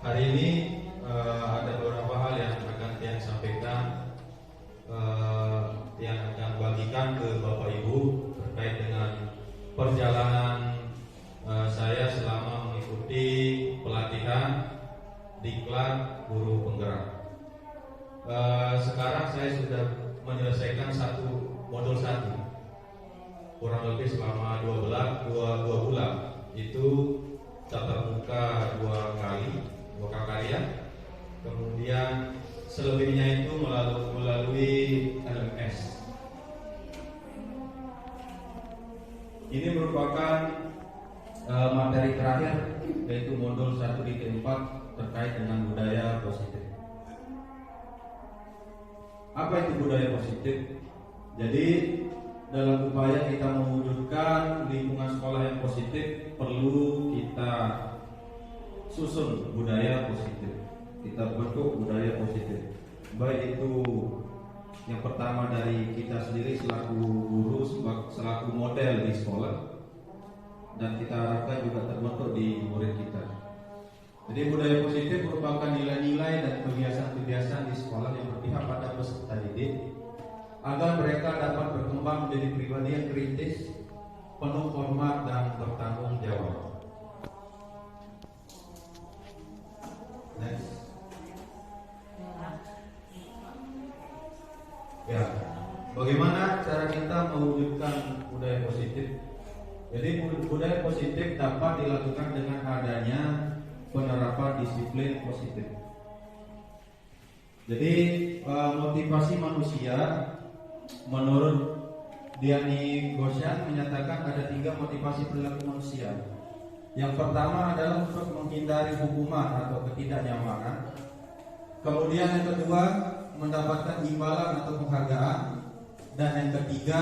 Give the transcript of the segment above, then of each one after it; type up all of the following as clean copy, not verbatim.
Hari ini ada beberapa hal yang akan Tian sampaikan, yang akan bagikan ke Bapak Ibu terkait dengan perjalanan saya selama mengikuti pelatihan Diklat Guru Penggerak. Sekarang saya sudah menyelesaikan modul 1, kurang lebih selama 2 bulan. Itu tatap muka 2 kali ya. Kemudian selebihnya itu melalui LMS. Ini merupakan materi terakhir, yaitu modul 1 di T4 terkait dengan budaya positif. Apa itu budaya positif? Jadi dalam upaya kita mewujudkan lingkungan sekolah yang positif, perlu kita susun budaya positif. Kita bentuk budaya positif. Baik itu yang pertama dari kita sendiri selaku guru, selaku model di sekolah, dan kita harapkan juga terbentuk di murid kita. Jadi budaya positif merupakan nilai-nilai dan kebiasaan-kebiasaan di sekolah yang berpihak pada peserta didik agar mereka dapat berkembang menjadi pribadi yang kritis, penuh hormat dan bertanggung jawab. Next. Ya, bagaimana cara kita mewujudkan budaya positif? Jadi budaya positif dapat dilakukan dengan adanya penerapan disiplin positif. Jadi motivasi manusia menurut Diani Gosyan menyatakan ada 3 motivasi perilaku manusia. Yang pertama adalah untuk menghindari hukuman atau ketidaknyamanan. Kemudian yang kedua, mendapatkan imbalan atau penghargaan. Dan yang ketiga,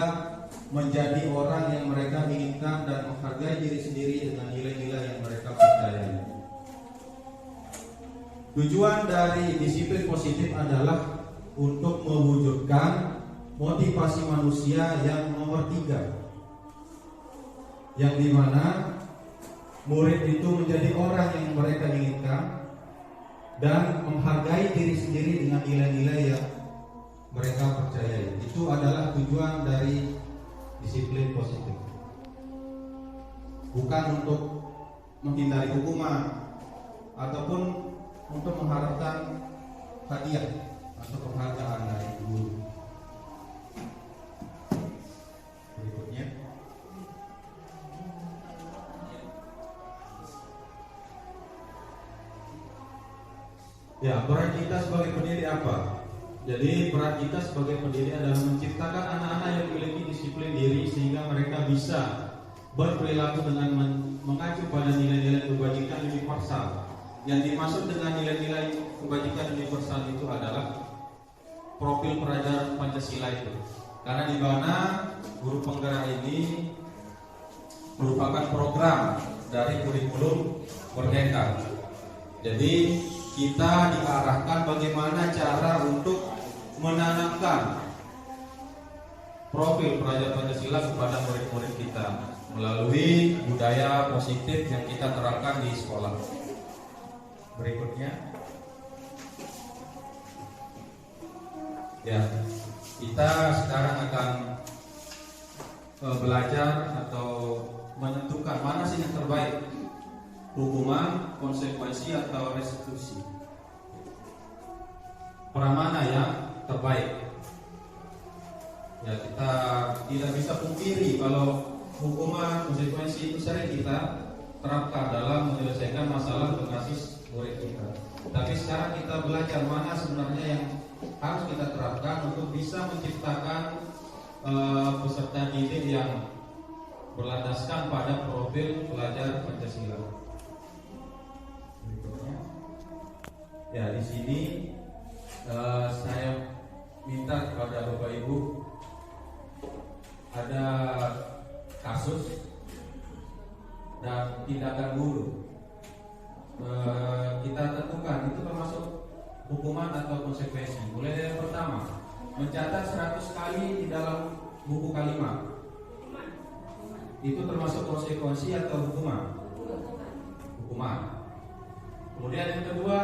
menjadi orang yang mereka inginkan dan menghargai diri sendiri dengan nilai-nilai yang mereka percayai. Tujuan dari disiplin positif adalah untuk mewujudkan motivasi manusia yang nomor 3, yang dimana murid itu menjadi orang yang mereka inginkan dan menghargai diri sendiri dengan nilai-nilai yang mereka percayai. Itu adalah tujuan dari disiplin positif. Bukan untuk menghindari hukuman ataupun untuk mengharapkan hadiah atau penghargaan dari guru. Berikutnya. Ya, peran kita sebagai pendiri apa? Jadi peran kita sebagai pendiri adalah menciptakan anak-anak yang memiliki disiplin diri sehingga mereka bisa berperilaku dengan mengacu pada nilai-nilai kebajikan universal. Yang dimaksud dengan nilai-nilai kebajikan universal itu adalah profil pelajar Pancasila itu. Karena di mana guru penggerak ini merupakan program dari kurikulum Merdeka. Jadi kita diarahkan bagaimana cara untuk menanamkan profil pelajar Pancasila kepada murid-murid kita melalui budaya positif yang kita terapkan di sekolah. Berikutnya. Ya, kita sekarang akan belajar atau menentukan mana sih yang terbaik, hukuman, konsekuensi atau restitusi. Peran mana yang terbaik? Ya, kita tidak bisa pungkiri kalau hukuman, konsekuensi itu sering kita terapkan dalam menyelesaikan masalah berbasis murid kita. Tapi sekarang kita belajar mana sebenarnya yang harus kita terapkan untuk bisa menciptakan peserta didik yang berlandaskan pada profil pelajar Pancasila. Berikutnya. Ya, di sini saya minta kepada Bapak Ibu ada kasus dan tindakan guru. Kita tentukan itu termasuk hukuman atau konsekuensi. Mulai dari yang pertama, mencatat 100 kali di dalam buku kalimat. Itu termasuk konsekuensi atau hukuman? Hukuman. Kemudian yang kedua,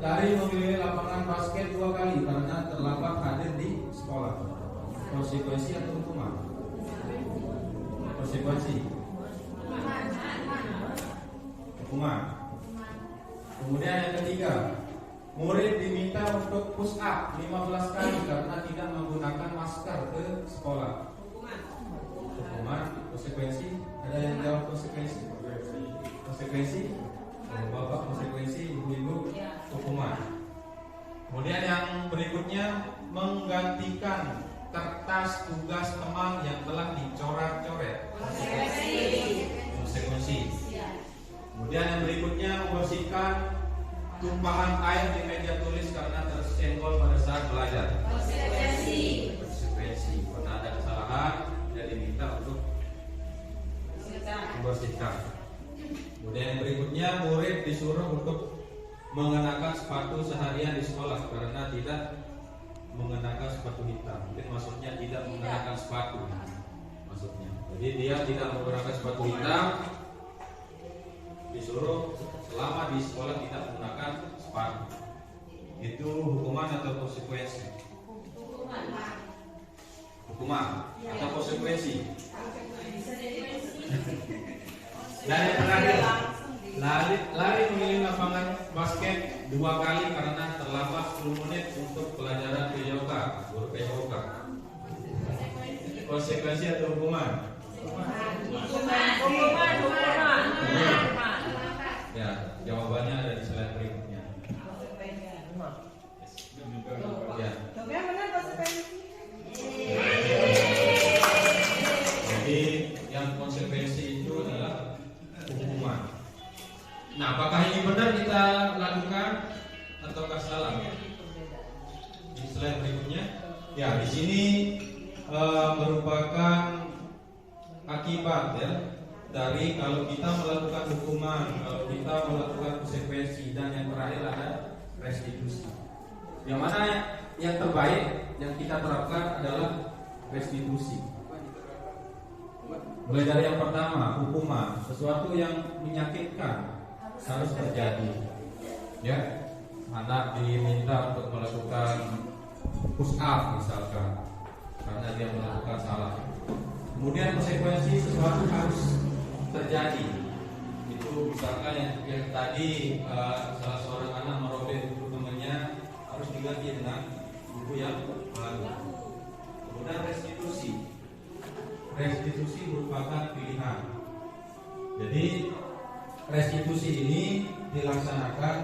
lari memilih lapangan basket 2 kali karena terlambat hadir di sekolah. Konsekuensi atau hukuman? Konsekuensi. Hukuman. Kemudian yang ketiga, murid diminta untuk push up 15 kali karena tidak menggunakan masker ke sekolah. Hukuman. Konsekuensi. Ada yang jawab konsekuensi? Konsekuensi. Bapak konsekuensi, ibu-ibu hukuman. Kemudian yang berikutnya, menggantikan kertas tugas teman yang telah dicoret-coret. Konsekuensi. Kemudian yang berikutnya, membersihkan tumpahan air di meja tulis karena tersenggol pada saat belajar. Konsekuensi. Karena ada kesalahan, dia diminta untuk membersihkan. Kemudian yang berikutnya, murid disuruh untuk mengenakan sepatu seharian di sekolah karena tidak mengenakan sepatu hitam. Mungkin maksudnya tidak mengenakan sepatu. Maksudnya, jadi dia tidak menggunakan sepatu hitam, disuruh selama di sekolah tidak menggunakan sepatu. Itu hukuman atau konsekuensi? Hukuman atau konsekuensi? Dan yang terakhir, lari memilih lapangan basket 2 kali karena terlambat 10 menit untuk pelajaran PJOK, guru PJOK. Konsekuensi atau hukuman? Hukuman. Ya, jawabannya ada di slide berikutnya. Ya. Jadi yang konsekuensi itu adalah hukuman. Nah, apakah ini benar kita lakukan ataukah salah? Di slide berikutnya, ya di sini merupakan akibat ya dari kalau kita melakukan hukuman, kalau kita melakukan konsekuensi, dan yang terakhir ada restitusi. Yang mana yang terbaik yang kita terapkan adalah restitusi. Mulai dari yang pertama, hukuman, sesuatu yang menyakitkan harus terjadi. Ya, anak diminta untuk melakukan push up misalkan karena dia melakukan salah. Kemudian konsekuensi, sesuatu harus terjadi. Itu misalkan yang tadi salah seorang anak merobek buku temannya, harus diganti dengan buku yang baru. Kemudian restitusi. Restitusi merupakan pilihan. Jadi restitusi ini dilaksanakan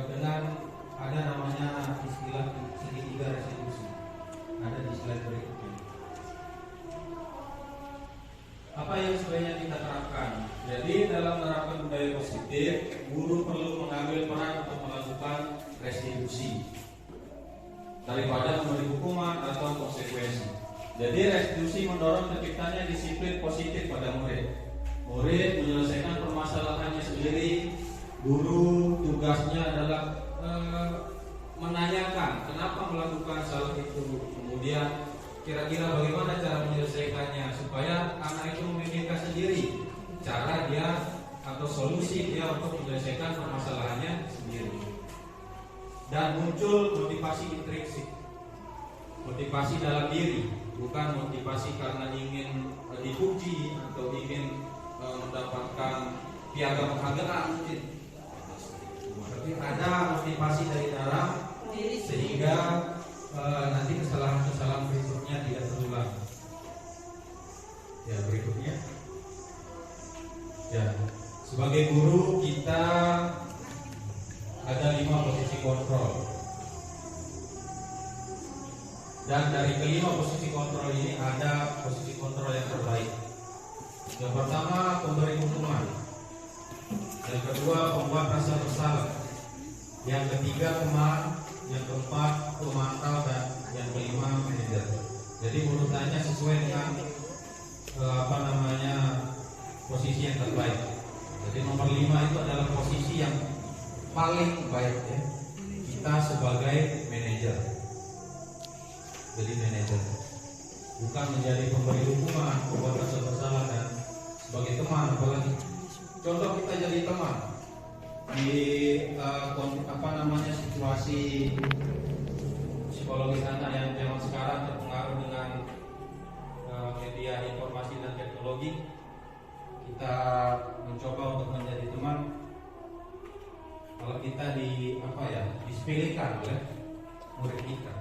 dengan ada namanya istilah segitiga restitusi. Ada di slide berikutnya. Apa yang sebenarnya kita terapkan? Jadi dalam menerapkan budaya positif, guru perlu mengambil peran untuk melakukan restitusi daripada memberi hukuman atau konsekuensi. Jadi restitusi mendorong terciptanya disiplin positif pada murid. Murid menyelesaikan permasalahannya sendiri. Guru tugasnya adalah menanyakan kenapa melakukan salah itu. Kemudian kira-kira bagaimana cara menyelesaikannya supaya anak itu memikirkan sendiri cara dia atau solusi dia untuk menyelesaikan permasalahannya sendiri. Dan muncul motivasi intrinsik, motivasi dalam diri, bukan motivasi karena ingin dipuji atau ingin mendapatkan piagam penghargaan mungkin. Tapi ada motivasi dari dalam sehingga nanti kesalahan-kesalahan berikutnya tidak terulang. Ya, berikutnya. Ya, sebagai guru kita ada 5 posisi kontrol. Dan dari kelima posisi kontrol ini ada posisi kontrol yang terbaik. Yang pertama, pemberi hukuman. Yang kedua, pembuat rasa bersalah. Yang ketiga, teman. Yang keempat, pemantau. Dan yang kelima, manajer. Jadi urutannya sesuai dengan posisi yang terbaik. Jadi nomor 5 itu adalah posisi yang paling baik ya. Kita sebagai manajer. Jadi manajer bukan menjadi pemberi hukuman, pembuat rasa bersalah dan sebagai teman. Apalagi contoh kita jadi teman, di situasi psikologis anak yang zaman sekarang terpengaruh dengan media informasi dan teknologi, kita mencoba untuk menjadi teman. Kalau kita disepelekan oleh murid kita.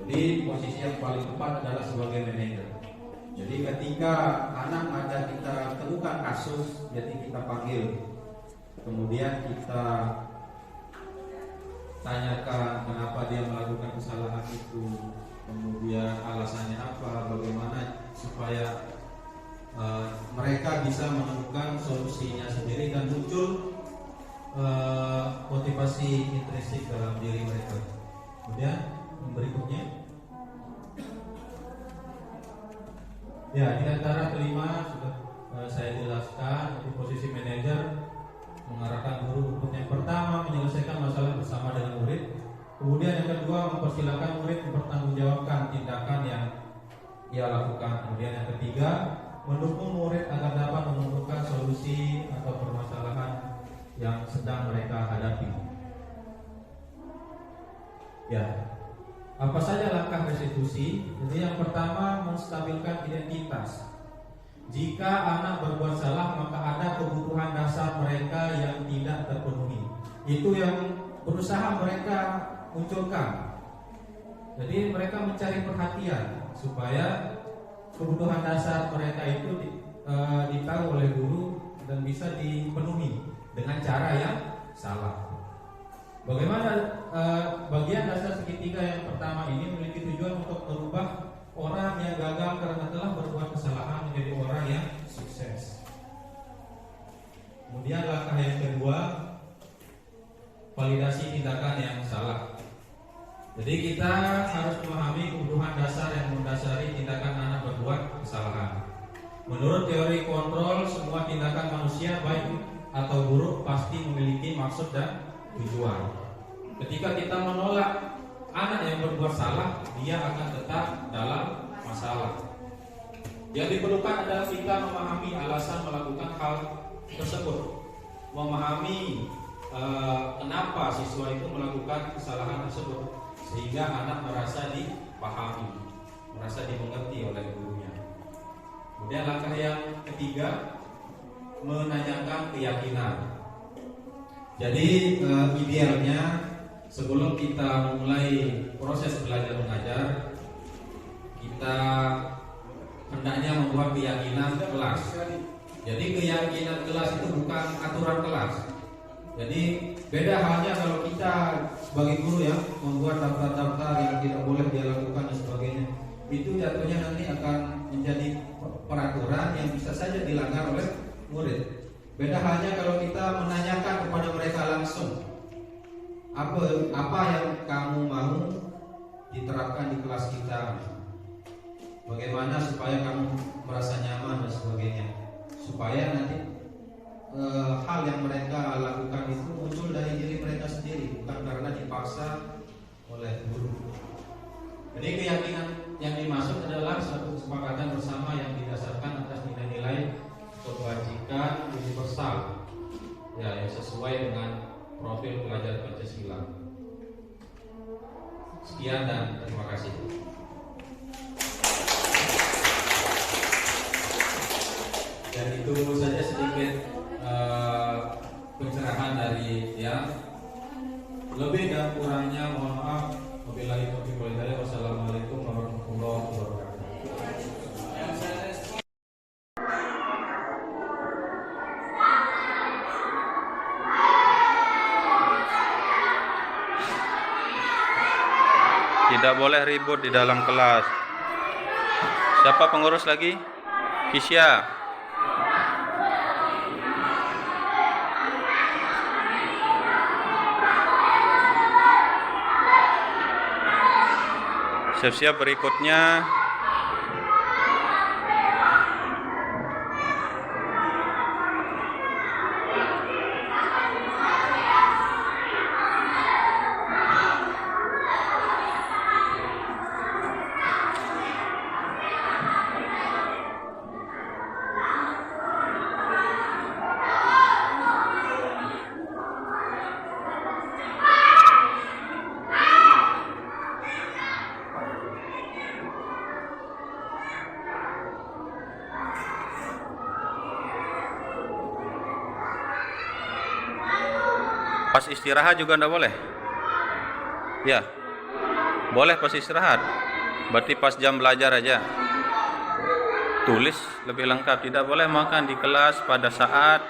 Jadi posisi yang paling tepat adalah sebagai manajer. Jadi ketika anak ada kita temukan kasus, jadi kita panggil, kemudian kita tanyakan kenapa dia melakukan kesalahan itu, kemudian alasannya apa, bagaimana supaya mereka bisa menemukan solusinya sendiri dan muncul motivasi intrinsik dalam diri mereka. Kemudian berikutnya, ya di antara kelima sudah saya jelaskan, di posisi manajer mengarahkan guru untuk yang pertama menyelesaikan masalah bersama dengan murid. Kemudian yang kedua, mempersilahkan murid mempertanggungjawabkan tindakan yang ia lakukan. Kemudian yang ketiga, mendukung murid agar dapat menemukan solusi atau permasalahan yang sedang mereka hadapi. Ya, apa saja langkah restitusi? Jadi yang pertama, menstabilkan identitas. Jika anak berbuat salah, maka ada kebutuhan dasar mereka yang tidak terpenuhi. Itu yang berusaha mereka munculkan. Jadi mereka mencari perhatian supaya kebutuhan dasar mereka itu ditahu oleh guru dan bisa dipenuhi dengan cara yang salah. Bagaimana bagian dasar segitiga yang pertama ini memiliki tujuan untuk merubah orang yang gagal karena telah berbuat kesalahan menjadi orang yang sukses. Kemudian langkah yang kedua, validasi tindakan yang salah. Jadi kita harus memahami kebutuhan dasar yang mendasari tindakan anak berbuat kesalahan. Menurut teori kontrol, semua tindakan manusia baik atau buruk pasti memiliki maksud dan tujuan. Ketika kita menolak anak yang berbuat salah, dia akan tetap dalam masalah. Yang diperlukan adalah kita memahami alasan melakukan hal tersebut, memahami kenapa siswa itu melakukan kesalahan tersebut, sehingga anak merasa dipahami, merasa dimengerti oleh gurunya. Kemudian langkah yang ketiga, menanyakan keyakinan. Jadi idealnya sebelum kita mulai proses belajar mengajar, kita hendaknya membuat keyakinan kelas. Jadi keyakinan kelas itu bukan aturan kelas. Jadi beda halnya kalau kita sebagai guru ya membuat daftar-daftar yang tidak boleh dia lakukan dan sebagainya. Itu jatuhnya nanti akan menjadi peraturan yang bisa saja dilanggar oleh murid. Beda halnya kalau kita menanyakan kepada mereka langsung, apa yang kamu mau diterapkan di kelas kita, bagaimana supaya kamu merasa nyaman dan sebagainya, supaya nanti hal yang mereka lakukan itu muncul dari diri mereka sendiri, bukan karena dipaksa oleh guru. Jadi keyakinan yang dimaksud adalah suatu kesepakatan bersama yang didasarkan atas nilai-nilai kebajikan universal, ya, yang sesuai dengan profil pelajar Pancasila. Sekian dan terima kasih. Dan itu saja sedikit pencerahan dari ya. Lebih dan kurangnya mohon maaf. Wabillahi taufiq wal hidayah. Wassalamualaikum warahmatullahi wabarakatuh. Tidak boleh ribut di dalam kelas. Siapa pengurus lagi? Kisya. Siap-siap berikutnya. Pas istirahat juga ndak boleh? Ya, boleh pas istirahat. Berarti pas jam belajar aja. Tulis lebih lengkap. Tidak boleh makan di kelas pada saat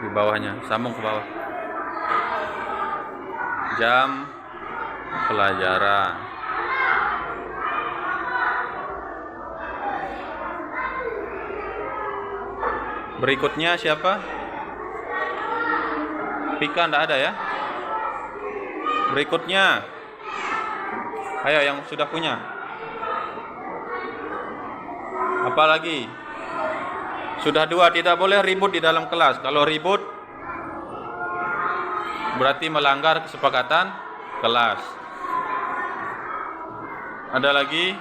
di bawahnya, sambung ke bawah. Jam pelajaran. Berikutnya siapa? Pika enggak ada ya? Berikutnya. Ayo yang sudah punya. Apa lagi? Sudah 2, tidak boleh ribut di dalam kelas. Kalau ribut berarti melanggar kesepakatan kelas. Ada lagi?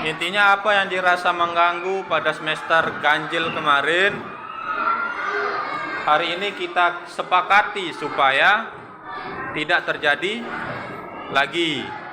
Intinya apa yang dirasa mengganggu pada semester ganjil kemarin, hari ini kita sepakati supaya tidak terjadi lagi.